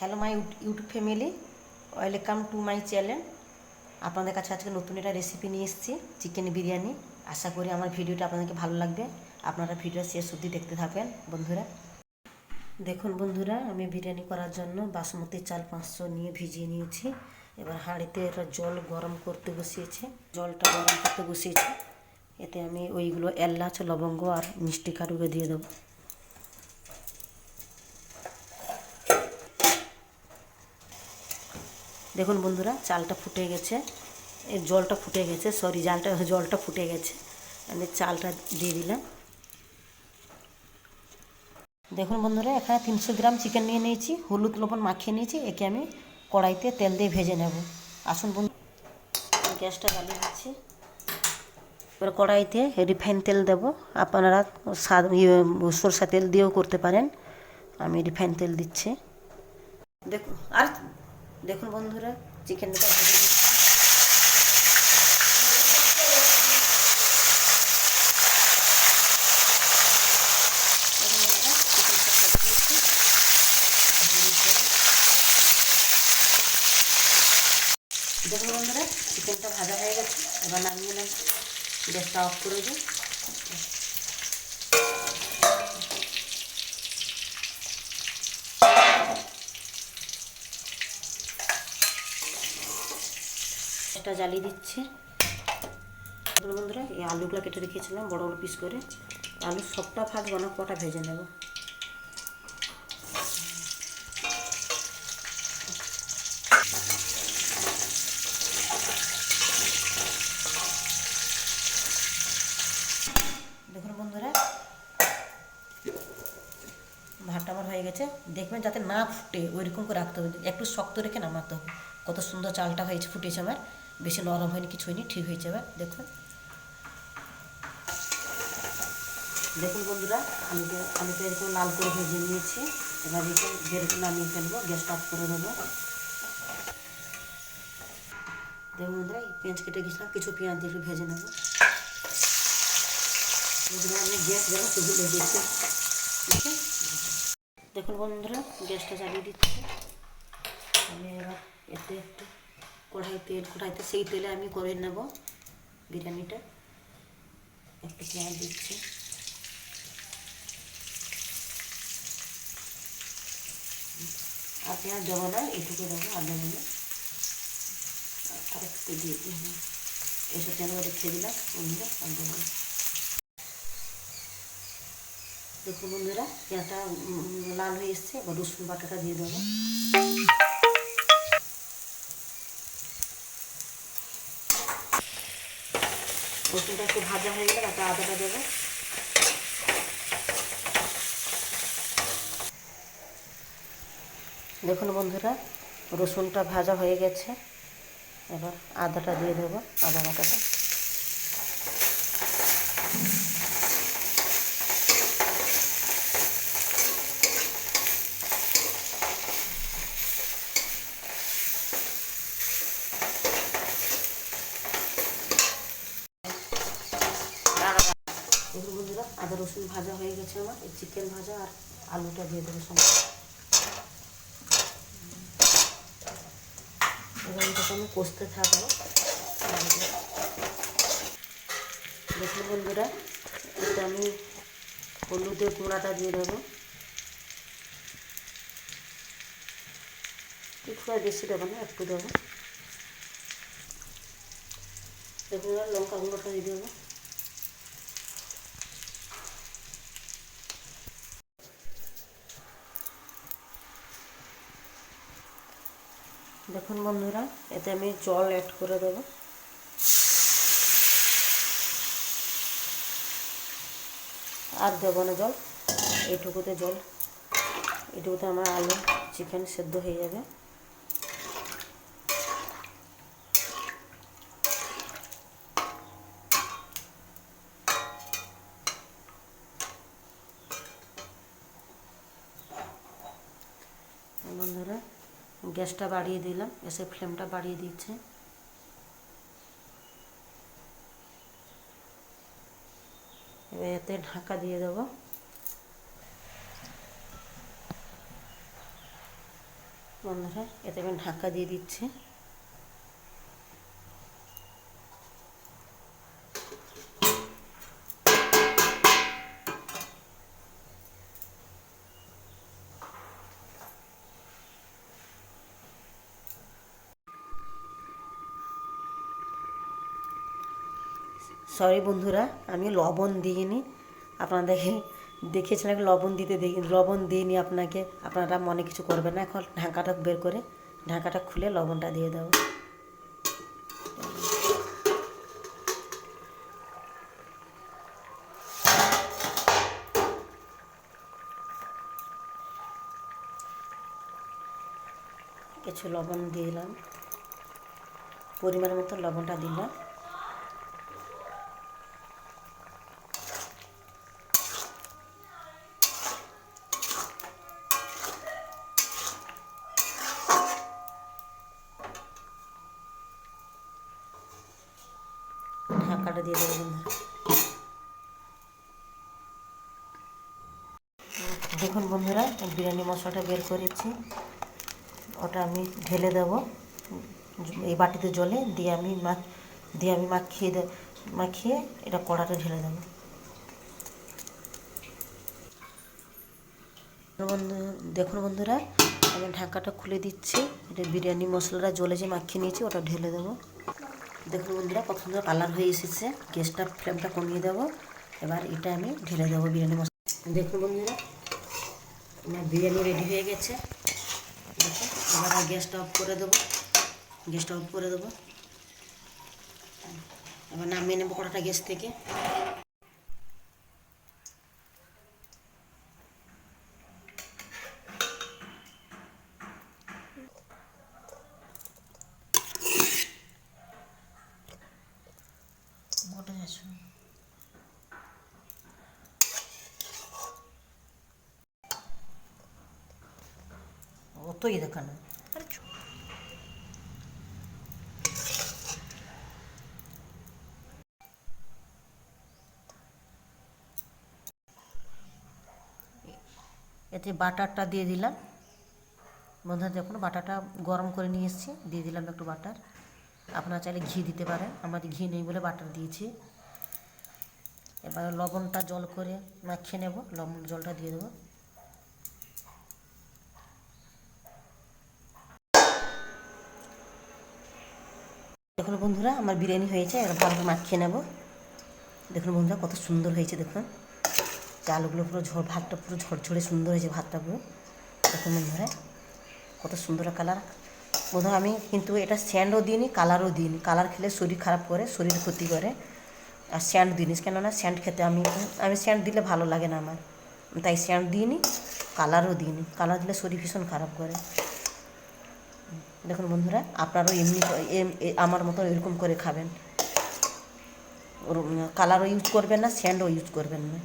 Hello my YouTube family, welcome to my channel. আপনাদের কাছে আজকে নতুন একটা রেসিপি নিয়ে এসেছি, চিকেন বিরিয়ানি। আশা করি আমার ভিডিওটা আপনাদেরকে ভালো লাগবে। আপনারা ভিডিও শেষ অবধি দেখতে থাকবেন বন্ধুরা। দেখুন বন্ধুরা, আমি বিরিয়ানি করার জন্য বাসমতি চাল 500 নিয়ে ভিজিয়ে নিয়েছি। এবার হাঁড়িতে এটা জল গরম করতে বসিয়েছি। জলটা গরম করতে বসিয়েছি, এতে আমি ওইগুলো এলাচ, লবঙ্গ আর মিষ্টি কাঠুকে দিয়ে দেবো। দেখুন বন্ধুরা, চালটা ফুটে গেছে, এর জলটা ফুটে গেছে, জলটা ফুটে গেছে। আমি চালটা দিয়ে দিলাম। দেখুন বন্ধুরা, এখানে 300 গ্রাম চিকেন নিয়ে নিয়েছি, হলুদ লবণ মাখিয়ে নিয়েছি। একে আমি কড়াইতে তেল দিয়ে ভেজে নেব। আসুন বন্ধু, গ্যাসটা জ্বালিয়ে দিচ্ছি। এবার কড়াইতে রিফাইন তেল দেব। আপনারা সরষা তেল দিয়েও করতে পারেন, আমি রিফাইন তেল দিচ্ছি। দেখুন বন্ধুরা, চিকেনটা ভেজে নিচ্ছি। দেখুন বন্ধুরা, চিকেনটা ভাজা হয়ে গেছে। এবার নামিয়ে নেব, গ্যাসটা অফ করে দিই। গ্যাসটা জ্বালিয়ে দিচ্ছি। দেখুন বন্ধুরা, এই আলুগুলো কেটে রেখেছিলাম বড় বড় পিস করে। আলু সবটা ভাজবো না, কটা ভেজে নেব। দেখুন বন্ধুরা, ভাতটা আমার হয়ে গেছে। দেখবেন যাতে না ফুটে ওইরকম করে রাখতে হবে, একটু শক্ত রেখে নামাতে হবে। কত সুন্দর চালটা হয়েছে, ফুটেছে আমার, বেশি নরম হয়নি, কিছু হয়নি, ঠিক হয়েছে। এবার দেখুন, দেখুন বন্ধুরা, আলুটা এরকম লাল করে ভেজে নিয়েছি। এবার এরকম নামিয়ে ফেলবো, গ্যাসটা অফ করে দেবো। দেখুন বন্ধুরা, পেঁয়াজ কেটে গেছিলাম, কিছু পেঁয়াজ দিয়ে একটু ভেজে নেবো। আমি গ্যাস গরম ভুলে দিচ্ছি। দেখুন বন্ধুরা, গ্যাসটা জ্বালিয়ে দিচ্ছি। আমি এবার এতে একটু কড়াইতে সেই তেলে আমি করে নেব বিরিয়ানিটা। একটু পেঁয়াজ দিচ্ছি, আর পেঁয়াজ দেবো না, এটুকু দেবো, আর দেবো না। আর একটু দিয়ে দিই, এসব যেন রেখে দিলাম বন্ধুরা, আর দেবো না। দেখুন বন্ধুরা, পেঁয়াজটা লাল হয়ে এসছে। এবার রসুন বাটাটা দিয়ে দেবো। রসুনটা একটু ভাজা হয়ে গেলে তাতে আদাটা দেবো। দেখুন বন্ধুরা, রসুনটা ভাজা হয়ে গেছে। এবার আদাটা দিয়ে দেবো, আদা বাটাটা। দেখুন বন্ধুরা, আদা রসুন ভাজা হয়ে গেছে আমার। এই চিকেন ভাজা আর আলুটা দিয়ে দেবো সঙ্গে। এবার এটাকে আমি কষতে থাকবো। দেখুন বন্ধুরা, এটা আমি হলুদের গুঁড়াটা দিয়ে দেবো। একটু বেশি দেবো না, একটু দেবো। দেখুন লঙ্কা গুঁড়োটা দিয়ে দেবো। দেখুন বন্ধুরা, এতে আমি জল অ্যাড করে দেবো। আর দেবো না জল, এইটুকুতে জল, এইটুকুতে আমার আলু চিকেন সেদ্ধ হয়ে যাবে। বন্ধুরা, গ্যাসটা বাড়িয়ে দিলাম, গ্যাসের ফ্লেমটা বাড়িয়ে দিচ্ছে। এবার এতে ঢাকা দিয়ে দেবো। বন্ধুরা এতে আমি ঢাকা দিয়ে দিচ্ছি। সরি বন্ধুরা, আমি লবণ দিইনি। আপনাদেরকে দেখেছিলাম লবণ দিইনি আপনাকে, আপনারা মনে কিছু করবেন না। এখন ঢাকাটা বের করে ঢাকাটা খুলে লবণটা দিয়ে দেবো। কিছু লবণ দিয়ে দিলাম, পরিমাণ মতো লবণটা দিলাম। ঢাকাটা দিয়ে দেবো বন্ধুরা। দেখুন বন্ধুরা, বিরিয়ানি মশলাটা বের করেছি, ওটা আমি ঢেলে দেবো এই বাটিতে জলে দিয়ে আমি মাখিয়ে এটা কড়াতে ঢেলে দেবো। দেখুন বন্ধুরা, আমি ঢাকাটা খুলে দিচ্ছি। এটা বিরিয়ানি মশলাটা জলে যে মাখিয়ে নিয়েছি ওটা ঢেলে দেবো। দেখুন বন্ধুরা, কত সুন্দর কালার হয়ে এসেছে। গ্যাসটা ফ্লেমটা কমিয়ে দেবো। এবার এটা আমি ঢেলে দেবো বিরিয়ানি মশলা। দেখুন বন্ধুরা, আমার বিরিয়ানি রেডি হয়ে গেছে। দেখুন, এবার গ্যাসটা অফ করে দেবো। এবার নামিয়ে নেবো কড়াটা গ্যাস থেকে। অতই দেখানো এতে বাটারটা দিয়ে দিলাম। বন্ধুরা দেখুন, বাটারটা গরম করে নিয়ে এসেছি, দিয়ে দিলাম একটু বাটার। আপনারা চাইলে ঘি দিতে পারেন, আমাদের ঘি নেই বলে বাটার দিয়েছি। এবার লবণটা জল করে মাখিয়ে নেব, লবণ জলটা দিয়ে দেবো। দেখুন বন্ধুরা, আমার বিরিয়ানি হয়েছে, এবার ভালো করে মাখিয়ে নেব। দেখুন বন্ধুরা, কত সুন্দর হয়েছে। দেখুন চালগুলো পুরো ভাতটা পুরো ঝরঝরে সুন্দর হয়েছে ভাতটা পুরো। দেখুন বন্ধুরা, কত সুন্দর কালার। বন্ধুরা, আমি কিন্তু এটা স্যান্ডও দিইনি, কালারও দিইনি। কালার খেলে শরীর খারাপ করে, শরীর ক্ষতি করে। আর স্যান্ড দিইনি, কেননা স্যান্ড খেতে আমি স্যান্ড দিলে ভালো লাগে না আমার, তাই স্যান্ড দিইনি, কালারও দিইনি। কালার দিলে শরীর ভীষণ খারাপ করে। দেখুন বন্ধুরা, আপনারাও এমনি আমার মতো এরকম করে খাবেন। কালারও ইউজ করবেন না, স্যান্ডও ইউজ করবেন না।